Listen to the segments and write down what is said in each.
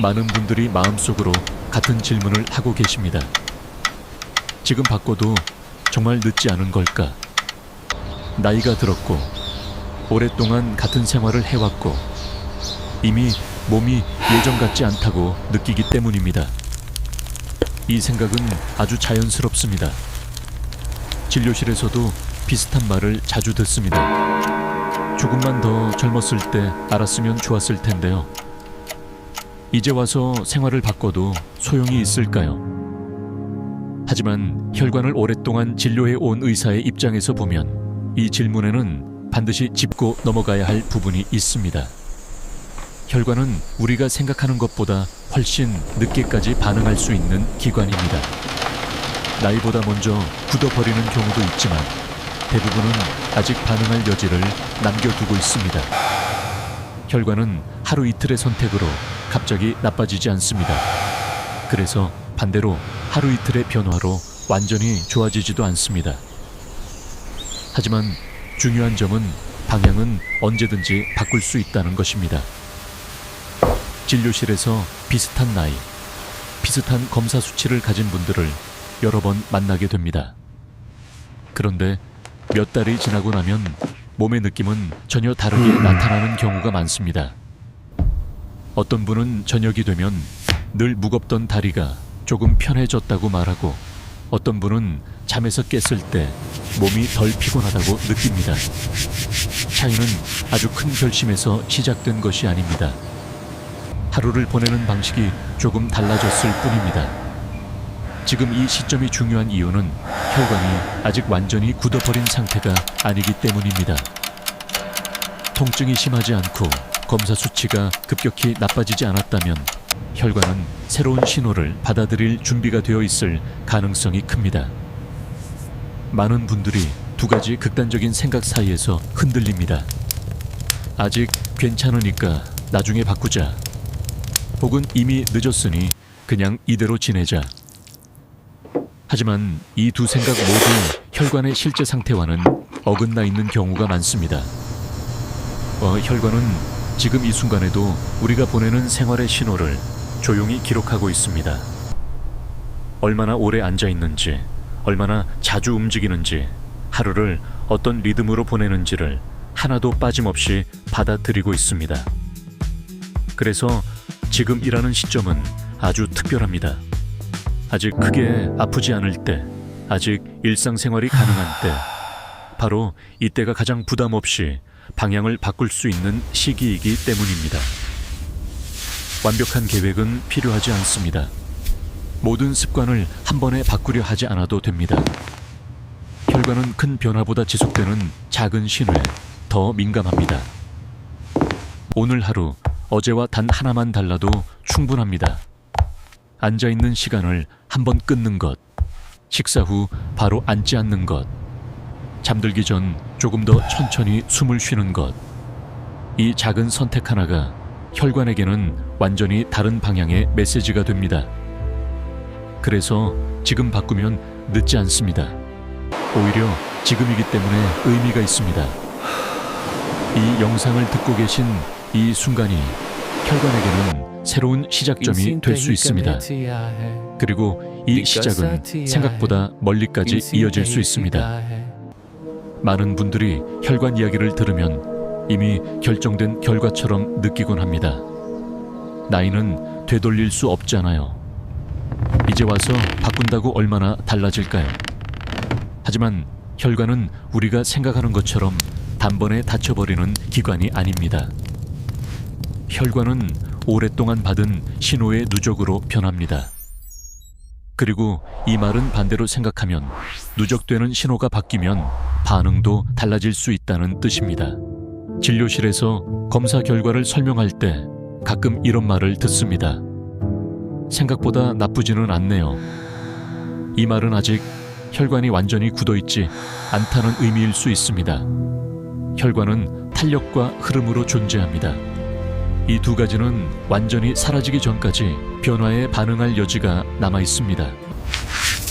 많은 분들이 마음속으로 같은 질문을 하고 계십니다. 지금 바꿔도 정말 늦지 않은 걸까? 나이가 들었고 오랫동안 같은 생활을 해왔고 이미 몸이 예전 같지 않다고 느끼기 때문입니다. 이 생각은 아주 자연스럽습니다. 진료실에서도 비슷한 말을 자주 듣습니다. 조금만 더 젊었을 때 알았으면 좋았을 텐데요. 이제 와서 생활을 바꿔도 소용이 있을까요? 하지만 혈관을 오랫동안 진료해 온 의사의 입장에서 보면 이 질문에는 반드시 짚고 넘어가야 할 부분이 있습니다. 혈관은 우리가 생각하는 것보다 훨씬 늦게까지 반응할 수 있는 기관입니다. 나이보다 먼저 굳어버리는 경우도 있지만 대부분은 아직 반응할 여지를 남겨두고 있습니다. 혈관은 하루 이틀의 선택으로 갑자기 나빠지지 않습니다. 그래서 반대로 하루 이틀의 변화로 완전히 좋아지지도 않습니다. 하지만 중요한 점은 방향은 언제든지 바꿀 수 있다는 것입니다. 진료실에서 비슷한 나이, 비슷한 검사 수치를 가진 분들을 여러 번 만나게 됩니다. 그런데 몇 달이 지나고 나면 몸의 느낌은 전혀 다르게 나타나는 경우가 많습니다. 어떤 분은 저녁이 되면 늘 무겁던 다리가 조금 편해졌다고 말하고 어떤 분은 잠에서 깼을 때 몸이 덜 피곤하다고 느낍니다. 차이는 아주 큰 결심에서 시작된 것이 아닙니다. 하루를 보내는 방식이 조금 달라졌을 뿐입니다. 지금 이 시점이 중요한 이유는 혈관이 아직 완전히 굳어버린 상태가 아니기 때문입니다. 통증이 심하지 않고 검사 수치가 급격히 나빠지지 않았다면 혈관은 새로운 신호를 받아들일 준비가 되어 있을 가능성이 큽니다. 많은 분들이 두 가지 극단적인 생각 사이에서 흔들립니다. 아직 괜찮으니까 나중에 바꾸자. 혹은 이미 늦었으니 그냥 이대로 지내자. 하지만 이 두 생각 모두 혈관의 실제 상태와는 어긋나 있는 경우가 많습니다. 혈관은 지금 이 순간에도 우리가 보내는 생활의 신호를 조용히 기록하고 있습니다. 얼마나 오래 앉아 있는지, 얼마나 자주 움직이는지, 하루를 어떤 리듬으로 보내는지를 하나도 빠짐없이 받아들이고 있습니다. 그래서 지금 일하는 시점은 아주 특별합니다. 아직 크게 아프지 않을 때, 아직 일상생활이 가능한 때, 바로 이때가 가장 부담 없이 방향을 바꿀 수 있는 시기이기 때문입니다. 완벽한 계획은 필요하지 않습니다. 모든 습관을 한 번에 바꾸려 하지 않아도 됩니다. 혈관은 큰 변화보다 지속되는 작은 신호에 더 민감합니다. 오늘 하루, 어제와 단 하나만 달라도 충분합니다. 앉아있는 시간을 한 번 끊는 것, 식사 후 바로 앉지 않는 것, 잠들기 전 조금 더 천천히 숨을 쉬는 것, 이 작은 선택 하나가 혈관에게는 완전히 다른 방향의 메시지가 됩니다. 그래서 지금 바꾸면 늦지 않습니다. 오히려 지금이기 때문에 의미가 있습니다. 이 영상을 듣고 계신 이 순간이 혈관에게는 새로운 시작점이 될 수 있습니다. 그리고 이 시작은 생각보다 멀리까지 이어질 수 있습니다. 많은 분들이 혈관 이야기를 들으면 이미 결정된 결과처럼 느끼곤 합니다. 나이는 되돌릴 수 없잖아요. 이제 와서 바꾼다고 얼마나 달라질까요? 하지만 혈관은 우리가 생각하는 것처럼 단번에 닫혀버리는 기관이 아닙니다. 혈관은 오랫동안 받은 신호의 누적으로 변합니다. 그리고 이 말은 반대로 생각하면 누적되는 신호가 바뀌면 반응도 달라질 수 있다는 뜻입니다. 진료실에서 검사 결과를 설명할 때 가끔 이런 말을 듣습니다. 생각보다 나쁘지는 않네요. 이 말은 아직 혈관이 완전히 굳어있지 않다는 의미일 수 있습니다. 혈관은 탄력과 흐름으로 존재합니다. 이 두 가지는 완전히 사라지기 전까지 변화에 반응할 여지가 남아 있습니다.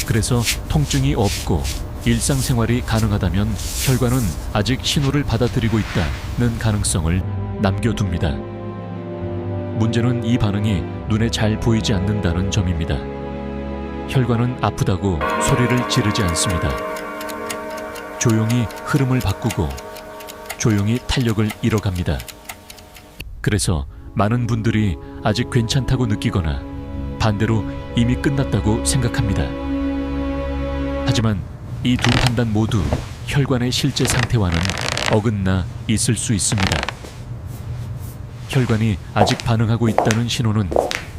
그래서 통증이 없고 일상생활이 가능하다면 혈관은 아직 신호를 받아들이고 있다는 가능성을 남겨둡니다. 문제는 이 반응이 눈에 잘 보이지 않는다는 점입니다. 혈관은 아프다고 소리를 지르지 않습니다. 조용히 흐름을 바꾸고 조용히 탄력을 잃어갑니다. 그래서 많은 분들이 아직 괜찮다고 느끼거나 반대로 이미 끝났다고 생각합니다. 하지만 이 두 판단 모두 혈관의 실제 상태와는 어긋나 있을 수 있습니다. 혈관이 아직 반응하고 있다는 신호는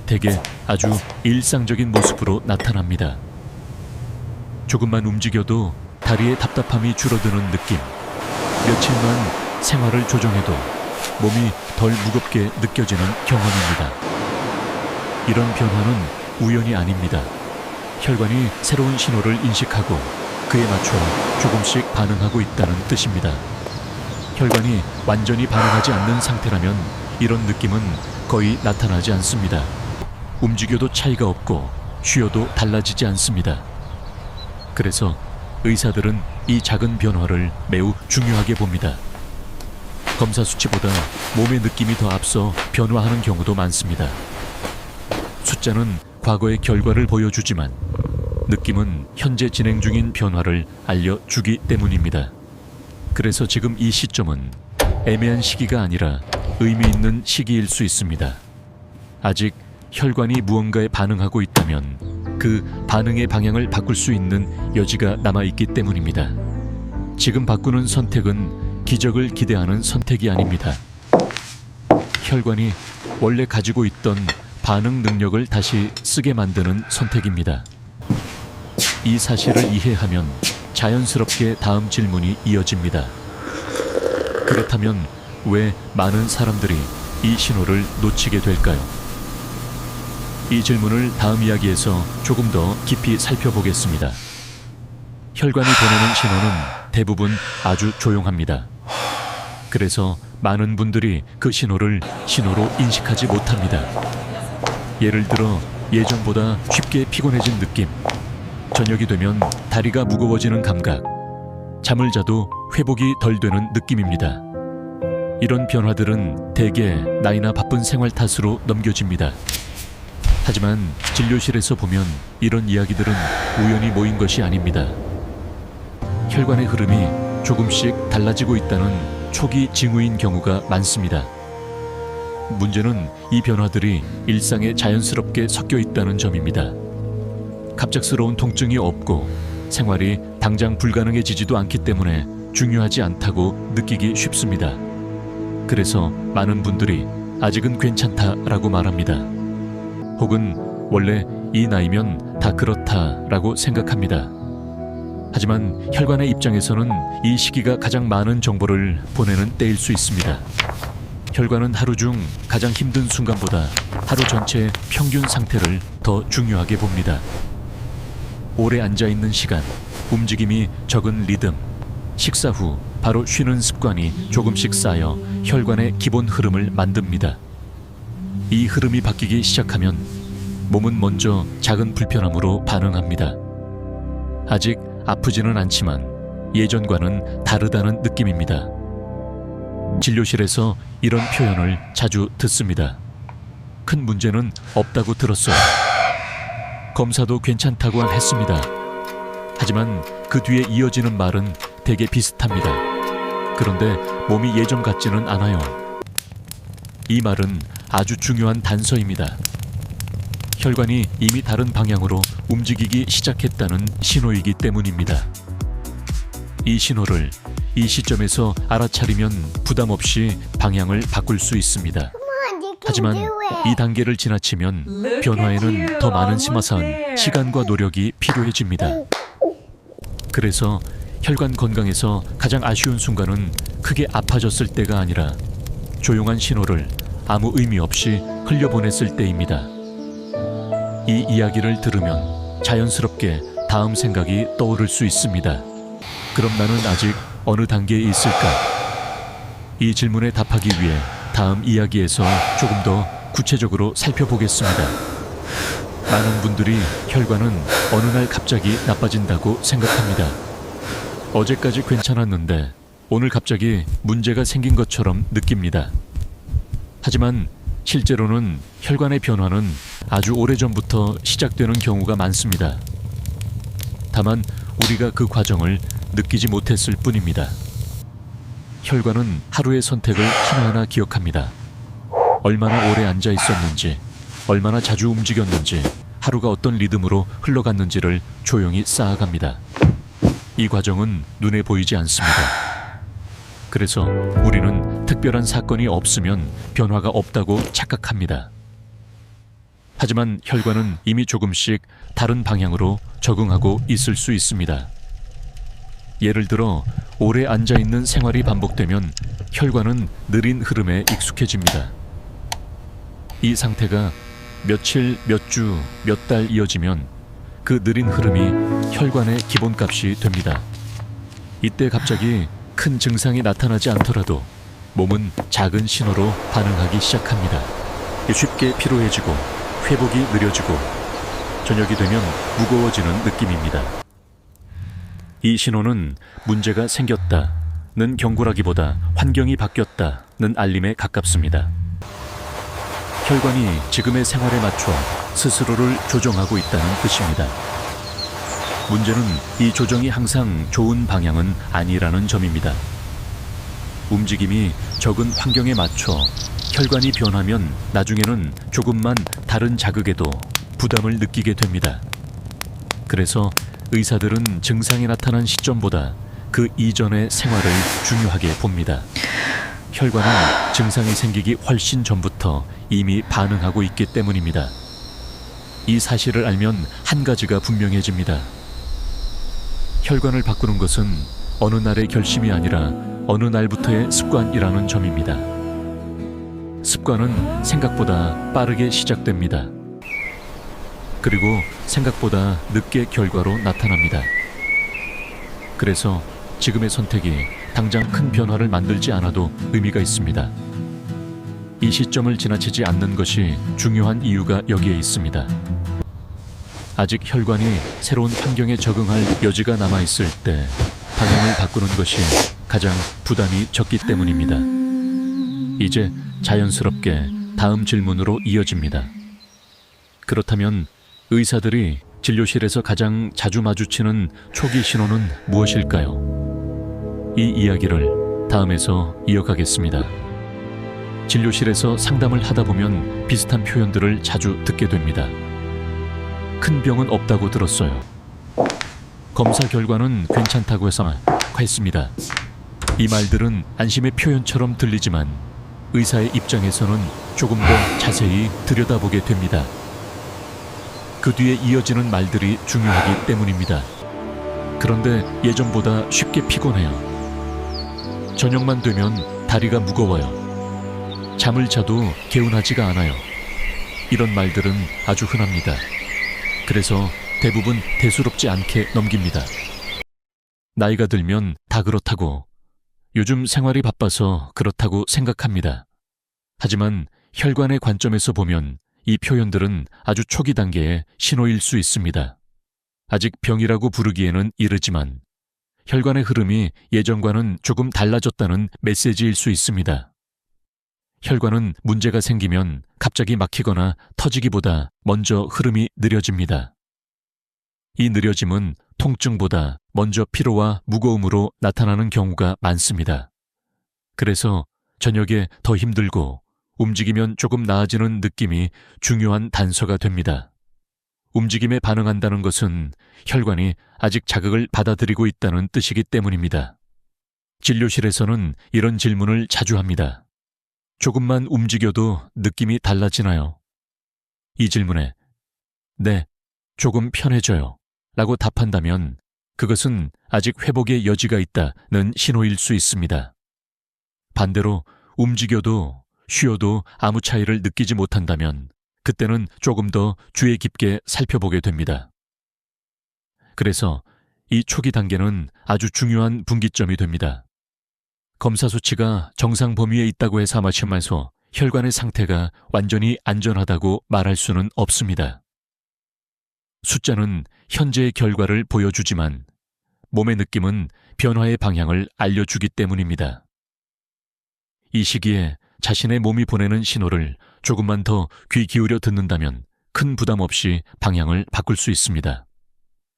대개 아주 일상적인 모습으로 나타납니다. 조금만 움직여도 다리의 답답함이 줄어드는 느낌, 며칠만 생활을 조정해도 몸이 덜 무겁게 느껴지는 경험입니다. 이런 변화는 우연이 아닙니다. 혈관이 새로운 신호를 인식하고 그에 맞춰 조금씩 반응하고 있다는 뜻입니다. 혈관이 완전히 반응하지 않는 상태라면 이런 느낌은 거의 나타나지 않습니다. 움직여도 차이가 없고 쉬어도 달라지지 않습니다. 그래서 의사들은 이 작은 변화를 매우 중요하게 봅니다. 검사 수치보다 몸의 느낌이 더 앞서 변화하는 경우도 많습니다. 숫자는 과거의 결과를 보여주지만 느낌은 현재 진행 중인 변화를 알려주기 때문입니다. 그래서 지금 이 시점은 애매한 시기가 아니라 의미 있는 시기일 수 있습니다. 아직 혈관이 무언가에 반응하고 있다면 그 반응의 방향을 바꿀 수 있는 여지가 남아있기 때문입니다. 지금 바꾸는 선택은 기적을 기대하는 선택이 아닙니다. 혈관이 원래 가지고 있던 반응 능력을 다시 쓰게 만드는 선택입니다. 이 사실을 이해하면 자연스럽게 다음 질문이 이어집니다. 그렇다면 왜 많은 사람들이 이 신호를 놓치게 될까요? 이 질문을 다음 이야기에서 조금 더 깊이 살펴보겠습니다. 혈관이 보내는 신호는 대부분 아주 조용합니다. 그래서 많은 분들이 그 신호를 신호로 인식하지 못합니다. 예를 들어 예전보다 쉽게 피곤해진 느낌, 저녁이 되면 다리가 무거워지는 감각, 잠을 자도 회복이 덜 되는 느낌입니다. 이런 변화들은 대개 나이나 바쁜 생활 탓으로 넘겨집니다. 하지만 진료실에서 보면 이런 이야기들은 우연히 모인 것이 아닙니다. 혈관의 흐름이 조금씩 달라지고 있다는 초기 징후인 경우가 많습니다. 문제는 이 변화들이 일상에 자연스럽게 섞여 있다는 점입니다. 갑작스러운 통증이 없고 생활이 당장 불가능해지지도 않기 때문에 중요하지 않다고 느끼기 쉽습니다. 그래서 많은 분들이 아직은 괜찮다라고 말합니다. 혹은 원래 이 나이면 다 그렇다라고 생각합니다. 하지만 혈관의 입장에서는 이 시기가 가장 많은 정보를 보내는 때일 수 있습니다. 혈관은 하루 중 가장 힘든 순간보다 하루 전체의 평균 상태를 더 중요하게 봅니다. 오래 앉아있는 시간, 움직임이 적은 리듬, 식사 후 바로 쉬는 습관이 조금씩 쌓여 혈관의 기본 흐름을 만듭니다. 이 흐름이 바뀌기 시작하면 몸은 먼저 작은 불편함으로 반응합니다. 아직 아프지는 않지만 예전과는 다르다는 느낌입니다. 진료실에서 이런 표현을 자주 듣습니다. 큰 문제는 없다고 들었어요. 검사도 괜찮다고 했습니다. 하지만 그 뒤에 이어지는 말은 되게 비슷합니다. 그런데 몸이 예전 같지는 않아요. 이 말은 아주 중요한 단서입니다. 혈관이 이미 다른 방향으로 움직이기 시작했다는 신호이기 때문입니다. 이 신호를 이 시점에서 알아차리면 부담 없이 방향을 바꿀 수 있습니다. 하지만 이 단계를 지나치면 변화에는 더 많은 심화사한 시간과 노력이 필요해집니다. 그래서 혈관 건강에서 가장 아쉬운 순간은 크게 아파졌을 때가 아니라 조용한 신호를 아무 의미 없이 흘려보냈을 때입니다. 이 이야기를 들으면 자연스럽게 다음 생각이 떠오를 수 있습니다. 그럼 나는 아직 어느 단계에 있을까? 이 질문에 답하기 위해 다음 이야기에서 조금 더 구체적으로 살펴보겠습니다. 많은 분들이 혈관은 어느 날 갑자기 나빠진다고 생각합니다. 어제까지 괜찮았는데 오늘 갑자기 문제가 생긴 것처럼 느낍니다. 하지만 실제로는 혈관의 변화는 아주 오래전부터 시작되는 경우가 많습니다. 다만 우리가 그 과정을 느끼지 못했을 뿐입니다. 혈관은 하루의 선택을 하나하나 기억합니다. 얼마나 오래 앉아 있었는지, 얼마나 자주 움직였는지, 하루가 어떤 리듬으로 흘러갔는지를 조용히 쌓아갑니다. 이 과정은 눈에 보이지 않습니다. 그래서 우리는 특별한 사건이 없으면 변화가 없다고 착각합니다. 하지만 혈관은 이미 조금씩 다른 방향으로 적응하고 있을 수 있습니다. 예를 들어 오래 앉아있는 생활이 반복되면 혈관은 느린 흐름에 익숙해집니다. 이 상태가 며칠, 몇 주, 몇 달 이어지면 그 느린 흐름이 혈관의 기본값이 됩니다. 이때 갑자기 큰 증상이 나타나지 않더라도 몸은 작은 신호로 반응하기 시작합니다. 쉽게 피로해지고 회복이 느려지고 저녁이 되면 무거워지는 느낌입니다. 이 신호는 문제가 생겼다는 경고라기보다 환경이 바뀌었다는 알림에 가깝습니다. 혈관이 지금의 생활에 맞춰 스스로를 조정하고 있다는 뜻입니다. 문제는 이 조정이 항상 좋은 방향은 아니라는 점입니다. 움직임이 적은 환경에 맞춰 혈관이 변하면 나중에는 조금만 다른 자극에도 부담을 느끼게 됩니다. 그래서 의사들은 증상이 나타난 시점보다 그 이전의 생활을 중요하게 봅니다. 혈관은 증상이 생기기 훨씬 전부터 이미 반응하고 있기 때문입니다. 이 사실을 알면 한 가지가 분명해집니다. 혈관을 바꾸는 것은 어느 날의 결심이 아니라 어느 날부터의 습관이라는 점입니다. 습관은 생각보다 빠르게 시작됩니다. 그리고 생각보다 늦게 결과로 나타납니다. 그래서 지금의 선택이 당장 큰 변화를 만들지 않아도 의미가 있습니다. 이 시점을 지나치지 않는 것이 중요한 이유가 여기에 있습니다. 아직 혈관이 새로운 환경에 적응할 여지가 남아있을 때 방향을 바꾸는 것이 가장 부담이 적기 때문입니다. 이제 자연스럽게 다음 질문으로 이어집니다. 그렇다면 의사들이 진료실에서 가장 자주 마주치는 초기 신호는 무엇일까요? 이 이야기를 다음에서 이어가겠습니다. 진료실에서 상담을 하다 보면 비슷한 표현들을 자주 듣게 됩니다. 큰 병은 없다고 들었어요. 검사 결과는 괜찮다고 했습니다. 이 말들은 안심의 표현처럼 들리지만 의사의 입장에서는 조금 더 자세히 들여다보게 됩니다. 그 뒤에 이어지는 말들이 중요하기 때문입니다. 그런데 예전보다 쉽게 피곤해요. 저녁만 되면 다리가 무거워요. 잠을 자도 개운하지가 않아요. 이런 말들은 아주 흔합니다. 그래서 대부분 대수롭지 않게 넘깁니다. 나이가 들면 다 그렇다고, 요즘 생활이 바빠서 그렇다고 생각합니다. 하지만 혈관의 관점에서 보면 이 표현들은 아주 초기 단계의 신호일 수 있습니다. 아직 병이라고 부르기에는 이르지만 혈관의 흐름이 예전과는 조금 달라졌다는 메시지일 수 있습니다. 혈관은 문제가 생기면 갑자기 막히거나 터지기보다 먼저 흐름이 느려집니다. 이 느려짐은 통증보다 먼저 피로와 무거움으로 나타나는 경우가 많습니다. 그래서 저녁에 더 힘들고 움직이면 조금 나아지는 느낌이 중요한 단서가 됩니다. 움직임에 반응한다는 것은 혈관이 아직 자극을 받아들이고 있다는 뜻이기 때문입니다. 진료실에서는 이런 질문을 자주 합니다. 조금만 움직여도 느낌이 달라지나요? 이 질문에 네, 조금 편해져요 라고 답한다면 그것은 아직 회복의 여지가 있다는 신호일 수 있습니다. 반대로 움직여도 쉬어도 아무 차이를 느끼지 못한다면 그때는 조금 더 주의 깊게 살펴보게 됩니다. 그래서 이 초기 단계는 아주 중요한 분기점이 됩니다. 검사 수치가 정상 범위에 있다고 해서 마시면서 혈관의 상태가 완전히 안전하다고 말할 수는 없습니다. 숫자는 현재의 결과를 보여주지만 몸의 느낌은 변화의 방향을 알려주기 때문입니다. 이 시기에 자신의 몸이 보내는 신호를 조금만 더 귀 기울여 듣는다면 큰 부담 없이 방향을 바꿀 수 있습니다.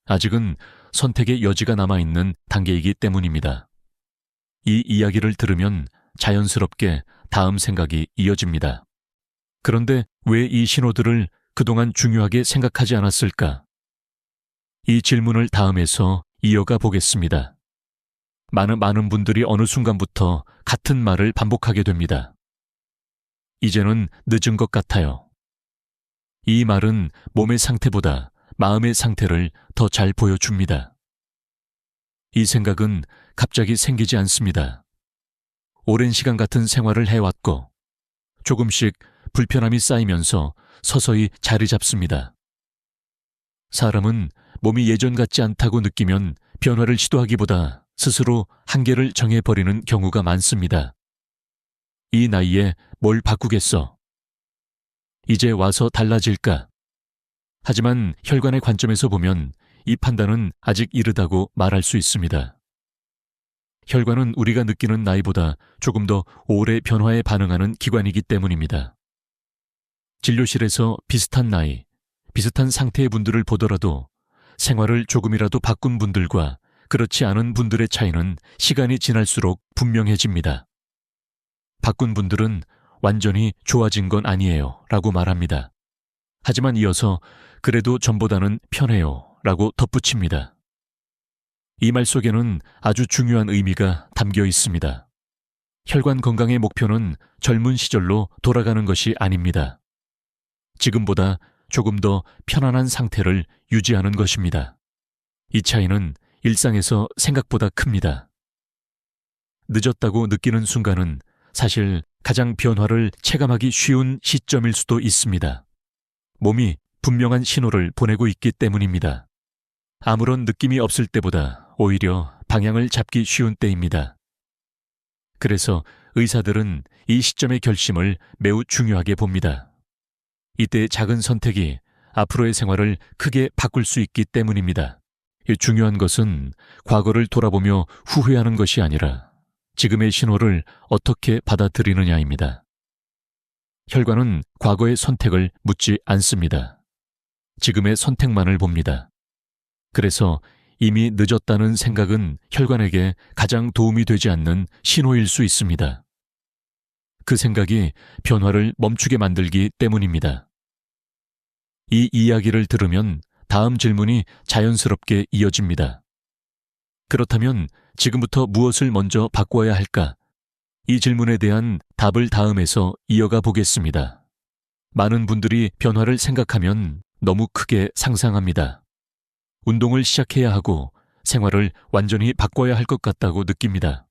아직은 선택의 여지가 남아있는 단계이기 때문입니다. 이 이야기를 들으면 자연스럽게 다음 생각이 이어집니다. 그런데 왜 이 신호들을 그동안 중요하게 생각하지 않았을까? 이 질문을 다음에서 이어가 보겠습니다. 많은 분들이 어느 순간부터 같은 말을 반복하게 됩니다. 이제는 늦은 것 같아요. 이 말은 몸의 상태보다 마음의 상태를 더 잘 보여줍니다. 이 생각은 갑자기 생기지 않습니다. 오랜 시간 같은 생활을 해왔고 조금씩 불편함이 쌓이면서 서서히 자리 잡습니다. 사람은 몸이 예전 같지 않다고 느끼면 변화를 시도하기보다 스스로 한계를 정해버리는 경우가 많습니다. 이 나이에 뭘 바꾸겠어? 이제 와서 달라질까? 하지만 혈관의 관점에서 보면 이 판단은 아직 이르다고 말할 수 있습니다. 혈관은 우리가 느끼는 나이보다 조금 더 오래 변화에 반응하는 기관이기 때문입니다. 진료실에서 비슷한 나이, 비슷한 상태의 분들을 보더라도 생활을 조금이라도 바꾼 분들과 그렇지 않은 분들의 차이는 시간이 지날수록 분명해집니다. 바꾼 분들은 완전히 좋아진 건 아니에요 라고 말합니다. 하지만 이어서 그래도 전보다는 편해요 라고 덧붙입니다. 이 말 속에는 아주 중요한 의미가 담겨 있습니다. 혈관 건강의 목표는 젊은 시절로 돌아가는 것이 아닙니다. 지금보다 조금 더 편안한 상태를 유지하는 것입니다. 이 차이는 일상에서 생각보다 큽니다. 늦었다고 느끼는 순간은 사실 가장 변화를 체감하기 쉬운 시점일 수도 있습니다. 몸이 분명한 신호를 보내고 있기 때문입니다. 아무런 느낌이 없을 때보다 오히려 방향을 잡기 쉬운 때입니다. 그래서 의사들은 이 시점의 결심을 매우 중요하게 봅니다. 이때의 작은 선택이 앞으로의 생활을 크게 바꿀 수 있기 때문입니다. 중요한 것은 과거를 돌아보며 후회하는 것이 아니라 지금의 신호를 어떻게 받아들이느냐입니다. 혈관은 과거의 선택을 묻지 않습니다. 지금의 선택만을 봅니다. 그래서 이미 늦었다는 생각은 혈관에게 가장 도움이 되지 않는 신호일 수 있습니다. 그 생각이 변화를 멈추게 만들기 때문입니다. 이 이야기를 들으면 다음 질문이 자연스럽게 이어집니다. 그렇다면 지금부터 무엇을 먼저 바꿔야 할까? 이 질문에 대한 답을 다음에서 이어가 보겠습니다. 많은 분들이 변화를 생각하면 너무 크게 상상합니다. 운동을 시작해야 하고 생활을 완전히 바꿔야 할 것 같다고 느낍니다.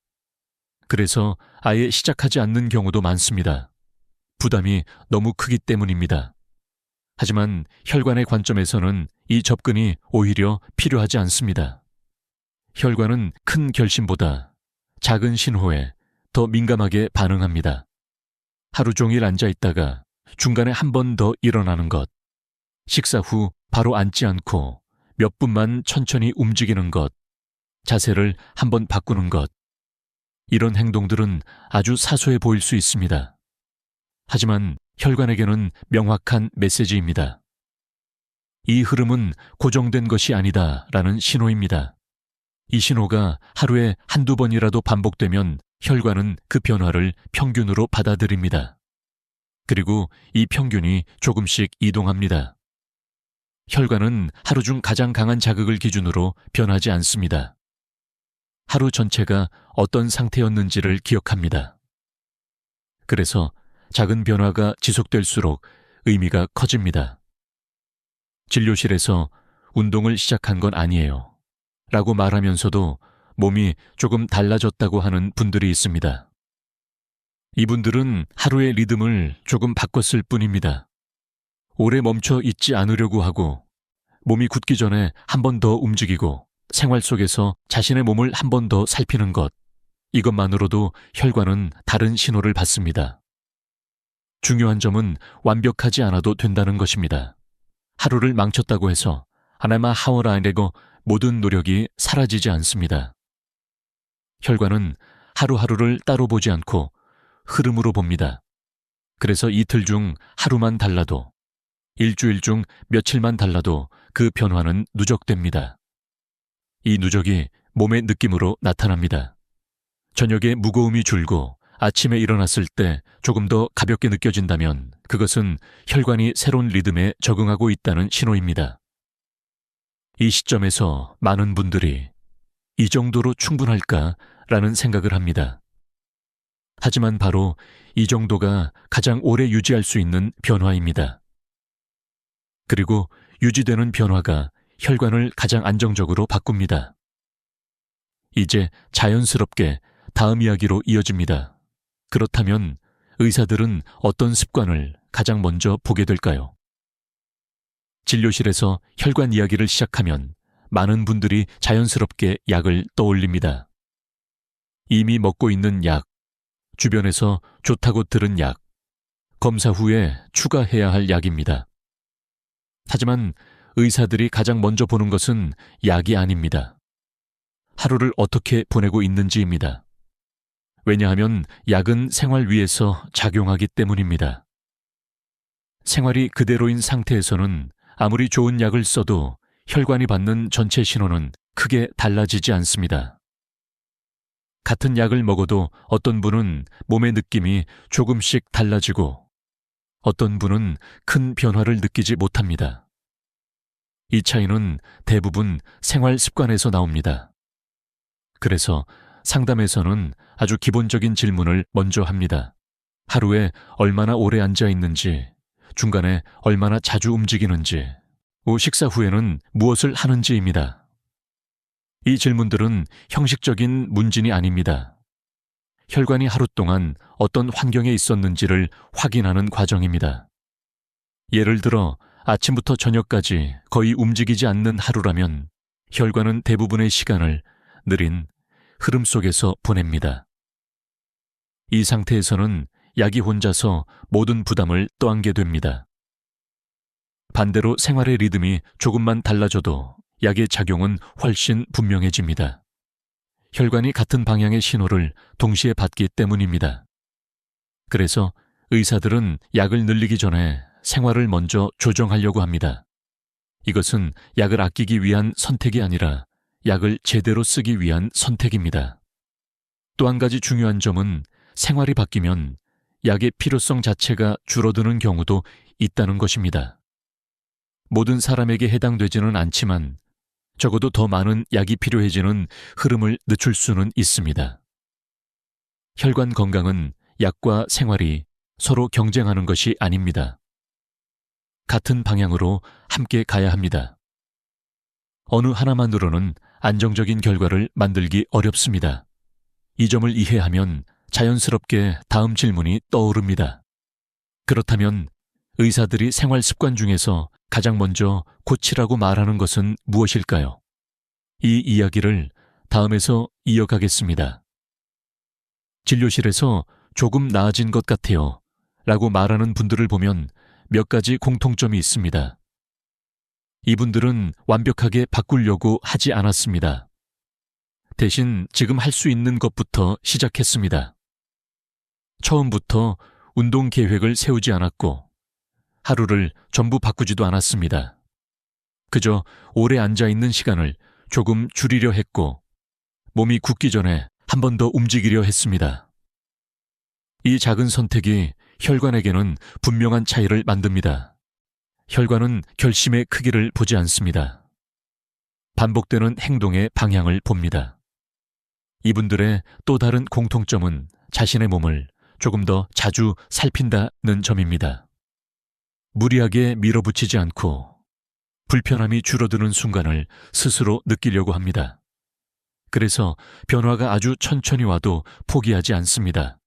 그래서 아예 시작하지 않는 경우도 많습니다. 부담이 너무 크기 때문입니다. 하지만 혈관의 관점에서는 이 접근이 오히려 필요하지 않습니다. 혈관은 큰 결심보다 작은 신호에 더 민감하게 반응합니다. 하루 종일 앉아 있다가 중간에 한 번 더 일어나는 것, 식사 후 바로 앉지 않고 몇 분만 천천히 움직이는 것, 자세를 한번 바꾸는 것, 이런 행동들은 아주 사소해 보일 수 있습니다. 하지만 혈관에게는 명확한 메시지입니다. 이 흐름은 고정된 것이 아니다라는 신호입니다. 이 신호가 하루에 한두 번이라도 반복되면 혈관은 그 변화를 평균으로 받아들입니다. 그리고 이 평균이 조금씩 이동합니다. 혈관은 하루 중 가장 강한 자극을 기준으로 변하지 않습니다. 하루 전체가 어떤 상태였는지를 기억합니다. 그래서 작은 변화가 지속될수록 의미가 커집니다. 진료실에서 운동을 시작한 건 아니에요 라고 말하면서도 몸이 조금 달라졌다고 하는 분들이 있습니다. 이분들은 하루의 리듬을 조금 바꿨을 뿐입니다. 오래 멈춰 있지 않으려고 하고 몸이 굳기 전에 한 번 더 움직이고 생활 속에서 자신의 몸을 한 번 더 살피는 것, 이것만으로도 혈관은 다른 신호를 받습니다. 중요한 점은 완벽하지 않아도 된다는 것입니다. 하루를 망쳤다고 해서 하나마 하워라인되고 모든 노력이 사라지지 않습니다. 혈관은 하루하루를 따로 보지 않고 흐름으로 봅니다. 그래서 이틀 중 하루만 달라도, 일주일 중 며칠만 달라도 그 변화는 누적됩니다. 이 누적이 몸의 느낌으로 나타납니다. 저녁에 무거움이 줄고 아침에 일어났을 때 조금 더 가볍게 느껴진다면 그것은 혈관이 새로운 리듬에 적응하고 있다는 신호입니다. 이 시점에서 많은 분들이 이 정도로 충분할까라는 생각을 합니다. 하지만 바로 이 정도가 가장 오래 유지할 수 있는 변화입니다. 그리고 유지되는 변화가 혈관을 가장 안정적으로 바꿉니다. 이제 자연스럽게 다음 이야기로 이어집니다. 그렇다면 의사들은 어떤 습관을 가장 먼저 보게 될까요? 진료실에서 혈관 이야기를 시작하면 많은 분들이 자연스럽게 약을 떠올립니다. 이미 먹고 있는 약, 주변에서 좋다고 들은 약, 검사 후에 추가해야 할 약입니다. 하지만 의사들이 가장 먼저 보는 것은 약이 아닙니다. 하루를 어떻게 보내고 있는지입니다. 왜냐하면 약은 생활 위에서 작용하기 때문입니다. 생활이 그대로인 상태에서는 아무리 좋은 약을 써도 혈관이 받는 전체 신호는 크게 달라지지 않습니다. 같은 약을 먹어도 어떤 분은 몸의 느낌이 조금씩 달라지고 어떤 분은 큰 변화를 느끼지 못합니다. 이 차이는 대부분 생활 습관에서 나옵니다. 그래서 상담에서는 아주 기본적인 질문을 먼저 합니다. 하루에 얼마나 오래 앉아 있는지, 중간에 얼마나 자주 움직이는지, 식사 후에는 무엇을 하는지입니다. 이 질문들은 형식적인 문진이 아닙니다. 혈관이 하루 동안 어떤 환경에 있었는지를 확인하는 과정입니다. 예를 들어 아침부터 저녁까지 거의 움직이지 않는 하루라면 혈관은 대부분의 시간을 느린 흐름 속에서 보냅니다. 이 상태에서는 약이 혼자서 모든 부담을 떠안게 됩니다. 반대로 생활의 리듬이 조금만 달라져도 약의 작용은 훨씬 분명해집니다. 혈관이 같은 방향의 신호를 동시에 받기 때문입니다. 그래서 의사들은 약을 늘리기 전에 생활을 먼저 조정하려고 합니다. 이것은 약을 아끼기 위한 선택이 아니라 약을 제대로 쓰기 위한 선택입니다. 또 한 가지 중요한 점은 생활이 바뀌면 약의 필요성 자체가 줄어드는 경우도 있다는 것입니다. 모든 사람에게 해당되지는 않지만 적어도 더 많은 약이 필요해지는 흐름을 늦출 수는 있습니다. 혈관 건강은 약과 생활이 서로 경쟁하는 것이 아닙니다. 같은 방향으로 함께 가야 합니다. 어느 하나만으로는 안정적인 결과를 만들기 어렵습니다. 이 점을 이해하면 자연스럽게 다음 질문이 떠오릅니다. 그렇다면 의사들이 생활 습관 중에서 가장 먼저 고치라고 말하는 것은 무엇일까요? 이 이야기를 다음에서 이어가겠습니다. 진료실에서 조금 나아진 것 같아요 라고 말하는 분들을 보면 몇 가지 공통점이 있습니다. 이분들은 완벽하게 바꾸려고 하지 않았습니다. 대신 지금 할 수 있는 것부터 시작했습니다. 처음부터 운동 계획을 세우지 않았고 하루를 전부 바꾸지도 않았습니다. 그저 오래 앉아있는 시간을 조금 줄이려 했고 몸이 굳기 전에 한 번 더 움직이려 했습니다. 이 작은 선택이 혈관에게는 분명한 차이를 만듭니다. 혈관은 결심의 크기를 보지 않습니다. 반복되는 행동의 방향을 봅니다. 이분들의 또 다른 공통점은 자신의 몸을 조금 더 자주 살핀다는 점입니다. 무리하게 밀어붙이지 않고 불편함이 줄어드는 순간을 스스로 느끼려고 합니다. 그래서 변화가 아주 천천히 와도 포기하지 않습니다.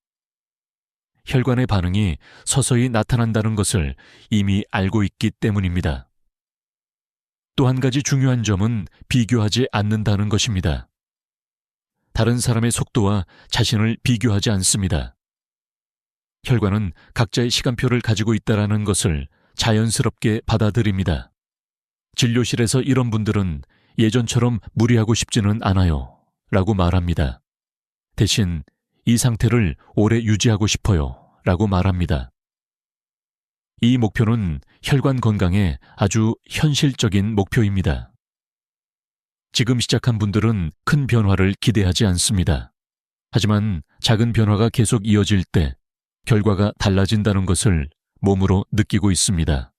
혈관의 반응이 서서히 나타난다는 것을 이미 알고 있기 때문입니다. 또 한 가지 중요한 점은 비교하지 않는다는 것입니다. 다른 사람의 속도와 자신을 비교하지 않습니다. 혈관은 각자의 시간표를 가지고 있다는 것을 자연스럽게 받아들입니다. 진료실에서 이런 분들은 예전처럼 무리하고 싶지는 않아요 라고 말합니다. 대신 이 상태를 오래 유지하고 싶어요 라고 말합니다. 이 목표는 혈관 건강에 아주 현실적인 목표입니다. 지금 시작한 분들은 큰 변화를 기대하지 않습니다. 하지만 작은 변화가 계속 이어질 때 결과가 달라진다는 것을 몸으로 느끼고 있습니다.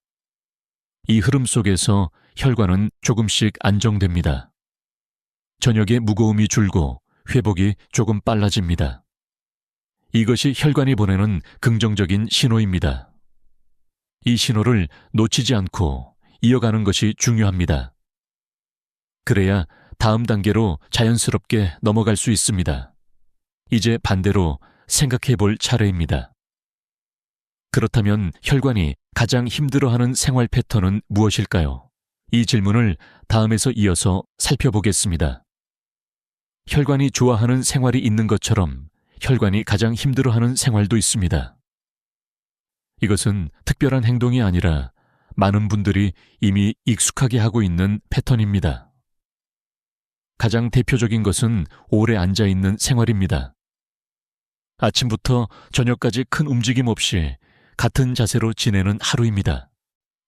이 흐름 속에서 혈관은 조금씩 안정됩니다. 저녁에 무거움이 줄고 회복이 조금 빨라집니다. 이것이 혈관이 보내는 긍정적인 신호입니다. 이 신호를 놓치지 않고 이어가는 것이 중요합니다. 그래야 다음 단계로 자연스럽게 넘어갈 수 있습니다. 이제 반대로 생각해 볼 차례입니다. 그렇다면 혈관이 가장 힘들어하는 생활 패턴은 무엇일까요? 이 질문을 다음에서 이어서 살펴보겠습니다. 혈관이 좋아하는 생활이 있는 것처럼 혈관이 가장 힘들어하는 생활도 있습니다. 이것은 특별한 행동이 아니라 많은 분들이 이미 익숙하게 하고 있는 패턴입니다. 가장 대표적인 것은 오래 앉아있는 생활입니다. 아침부터 저녁까지 큰 움직임 없이 같은 자세로 지내는 하루입니다.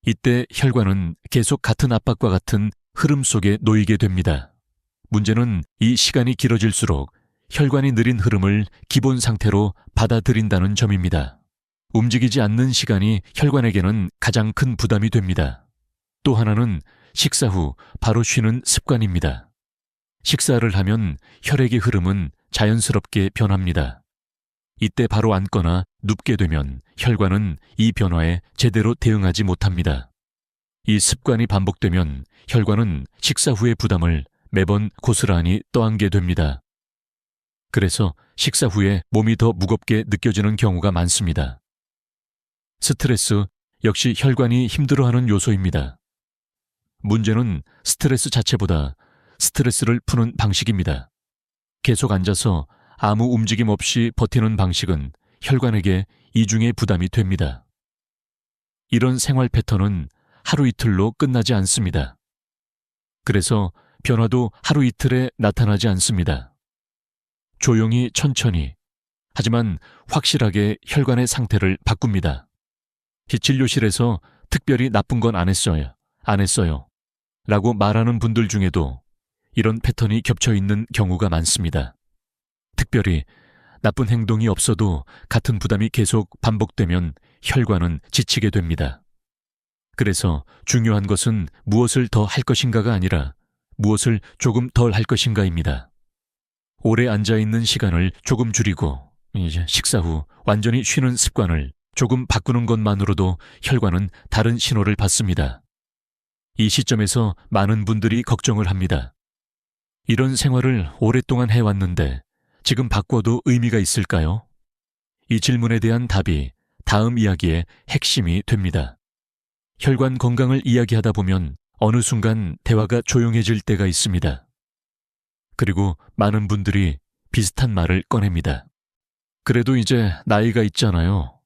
이때 혈관은 계속 같은 압박과 같은 흐름 속에 놓이게 됩니다. 문제는 이 시간이 길어질수록 혈관이 느린 흐름을 기본 상태로 받아들인다는 점입니다. 움직이지 않는 시간이 혈관에게는 가장 큰 부담이 됩니다. 또 하나는 식사 후 바로 쉬는 습관입니다. 식사를 하면 혈액의 흐름은 자연스럽게 변합니다. 이때 바로 앉거나 눕게 되면 혈관은 이 변화에 제대로 대응하지 못합니다. 이 습관이 반복되면 혈관은 식사 후의 부담을 매번 고스란히 떠안게 됩니다. 그래서 식사 후에 몸이 더 무겁게 느껴지는 경우가 많습니다. 스트레스 역시 혈관이 힘들어하는 요소입니다. 문제는 스트레스 자체보다 스트레스를 푸는 방식입니다. 계속 앉아서 아무 움직임 없이 버티는 방식은 혈관에게 이중의 부담이 됩니다. 이런 생활 패턴은 하루 이틀로 끝나지 않습니다. 그래서 변화도 하루 이틀에 나타나지 않습니다. 조용히 천천히, 하지만 확실하게 혈관의 상태를 바꿉니다. 진료실에서 특별히 나쁜 건 안 했어요 라고 말하는 분들 중에도 이런 패턴이 겹쳐 있는 경우가 많습니다. 특별히 나쁜 행동이 없어도 같은 부담이 계속 반복되면 혈관은 지치게 됩니다. 그래서 중요한 것은 무엇을 더 할 것인가가 아니라 무엇을 조금 덜 할 것인가입니다. 오래 앉아있는 시간을 조금 줄이고 이제 식사 후 완전히 쉬는 습관을 조금 바꾸는 것만으로도 혈관은 다른 신호를 받습니다. 이 시점에서 많은 분들이 걱정을 합니다. 이런 생활을 오랫동안 해왔는데 지금 바꿔도 의미가 있을까요? 이 질문에 대한 답이 다음 이야기의 핵심이 됩니다. 혈관 건강을 이야기하다 보면 어느 순간 대화가 조용해질 때가 있습니다. 그리고 많은 분들이 비슷한 말을 꺼냅니다. 그래도 이제 나이가 있잖아요.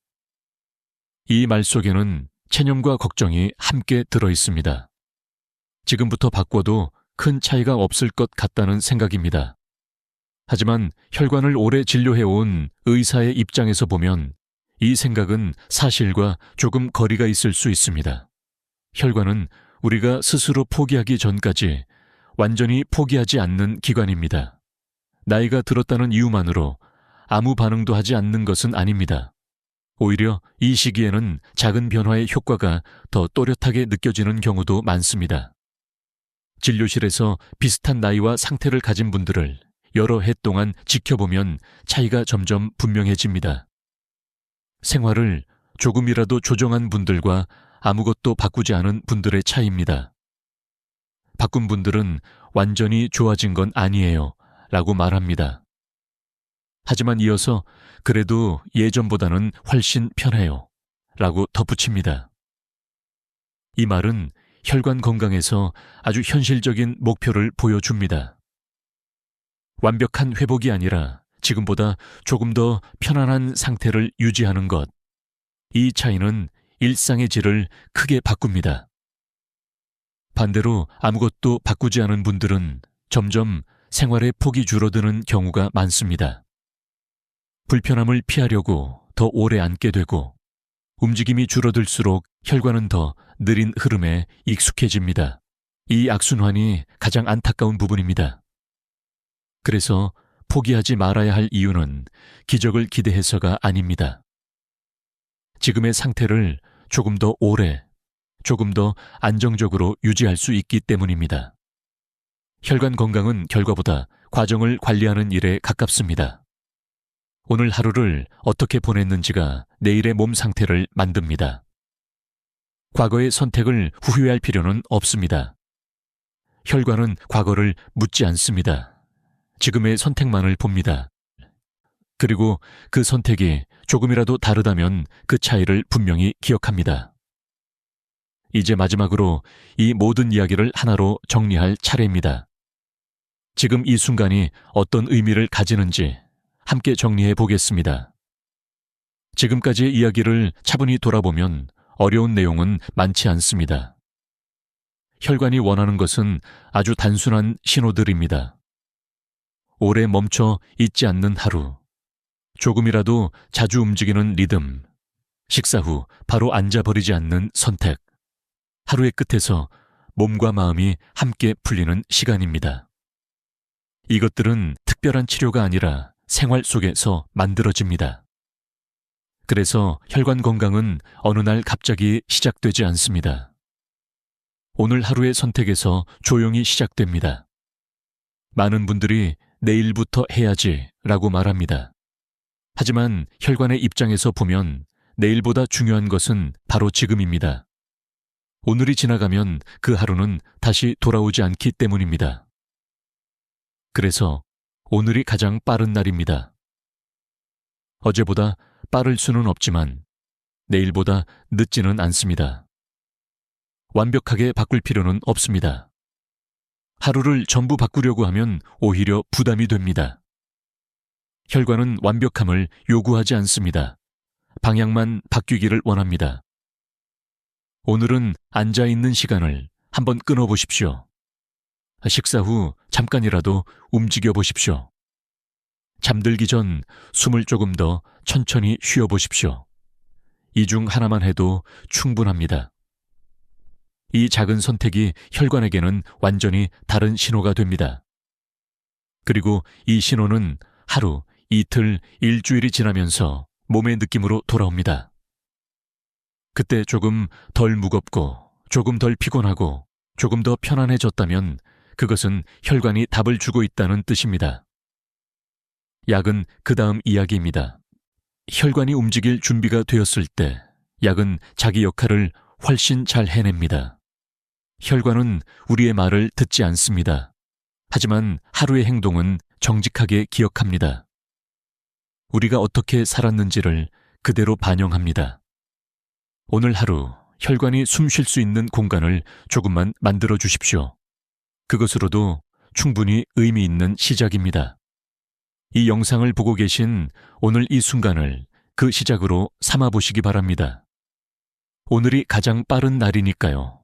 이 말 속에는 체념과 걱정이 함께 들어 있습니다. 지금부터 바꿔도 큰 차이가 없을 것 같다는 생각입니다. 하지만 혈관을 오래 진료해온 의사의 입장에서 보면 이 생각은 사실과 조금 거리가 있을 수 있습니다. 혈관은 우리가 스스로 포기하기 전까지 완전히 포기하지 않는 기관입니다. 나이가 들었다는 이유만으로 아무 반응도 하지 않는 것은 아닙니다. 오히려 이 시기에는 작은 변화의 효과가 더 또렷하게 느껴지는 경우도 많습니다. 진료실에서 비슷한 나이와 상태를 가진 분들을 여러 해 동안 지켜보면 차이가 점점 분명해집니다. 생활을 조금이라도 조정한 분들과 아무것도 바꾸지 않은 분들의 차이입니다. 바꾼 분들은 완전히 좋아진 건 아니에요 라고 말합니다. 하지만 이어서 그래도 예전보다는 훨씬 편해요 라고 덧붙입니다. 이 말은 혈관 건강에서 아주 현실적인 목표를 보여줍니다. 완벽한 회복이 아니라 지금보다 조금 더 편안한 상태를 유지하는 것. 이 차이는 일상의 질을 크게 바꿉니다. 반대로 아무것도 바꾸지 않은 분들은 점점 생활의 폭이 줄어드는 경우가 많습니다. 불편함을 피하려고 더 오래 앉게 되고 움직임이 줄어들수록 혈관은 더 느린 흐름에 익숙해집니다. 이 악순환이 가장 안타까운 부분입니다. 그래서 포기하지 말아야 할 이유는 기적을 기대해서가 아닙니다. 지금의 상태를 조금 더 오래, 조금 더 안정적으로 유지할 수 있기 때문입니다. 혈관 건강은 결과보다 과정을 관리하는 일에 가깝습니다. 오늘 하루를 어떻게 보냈는지가 내일의 몸 상태를 만듭니다. 과거의 선택을 후회할 필요는 없습니다. 혈관은 과거를 묻지 않습니다. 지금의 선택만을 봅니다. 그리고 그 선택이 조금이라도 다르다면 그 차이를 분명히 기억합니다. 이제 마지막으로 이 모든 이야기를 하나로 정리할 차례입니다. 지금 이 순간이 어떤 의미를 가지는지 함께 정리해 보겠습니다. 지금까지의 이야기를 차분히 돌아보면 어려운 내용은 많지 않습니다. 혈관이 원하는 것은 아주 단순한 신호들입니다. 오래 멈춰 있지 않는 하루, 조금이라도 자주 움직이는 리듬, 식사 후 바로 앉아버리지 않는 선택, 하루의 끝에서 몸과 마음이 함께 풀리는 시간입니다. 이것들은 특별한 치료가 아니라 생활 속에서 만들어집니다. 그래서 혈관 건강은 어느 날 갑자기 시작되지 않습니다. 오늘 하루의 선택에서 조용히 시작됩니다. 많은 분들이 내일부터 해야지 라고 말합니다. 하지만 혈관의 입장에서 보면 내일보다 중요한 것은 바로 지금입니다. 오늘이 지나가면 그 하루는 다시 돌아오지 않기 때문입니다. 그래서 오늘이 가장 빠른 날입니다. 어제보다 빠를 수는 없지만 내일보다 늦지는 않습니다. 완벽하게 바꿀 필요는 없습니다. 하루를 전부 바꾸려고 하면 오히려 부담이 됩니다. 혈관은 완벽함을 요구하지 않습니다. 방향만 바뀌기를 원합니다. 오늘은 앉아있는 시간을 한번 끊어보십시오. 식사 후 잠깐이라도 움직여 보십시오. 잠들기 전 숨을 조금 더 천천히 쉬어보십시오. 이 중 하나만 해도 충분합니다. 이 작은 선택이 혈관에게는 완전히 다른 신호가 됩니다. 그리고 이 신호는 하루, 이틀, 일주일이 지나면서 몸의 느낌으로 돌아옵니다. 그때 조금 덜 무겁고, 조금 덜 피곤하고, 조금 더 편안해졌다면 그것은 혈관이 답을 주고 있다는 뜻입니다. 약은 그 다음 이야기입니다. 혈관이 움직일 준비가 되었을 때 약은 자기 역할을 훨씬 잘 해냅니다. 혈관은 우리의 말을 듣지 않습니다. 하지만 하루의 행동은 정직하게 기억합니다. 우리가 어떻게 살았는지를 그대로 반영합니다. 오늘 하루 혈관이 숨 쉴 수 있는 공간을 조금만 만들어 주십시오. 그것으로도 충분히 의미 있는 시작입니다. 이 영상을 보고 계신 오늘 이 순간을 그 시작으로 삼아 보시기 바랍니다. 오늘이 가장 빠른 날이니까요.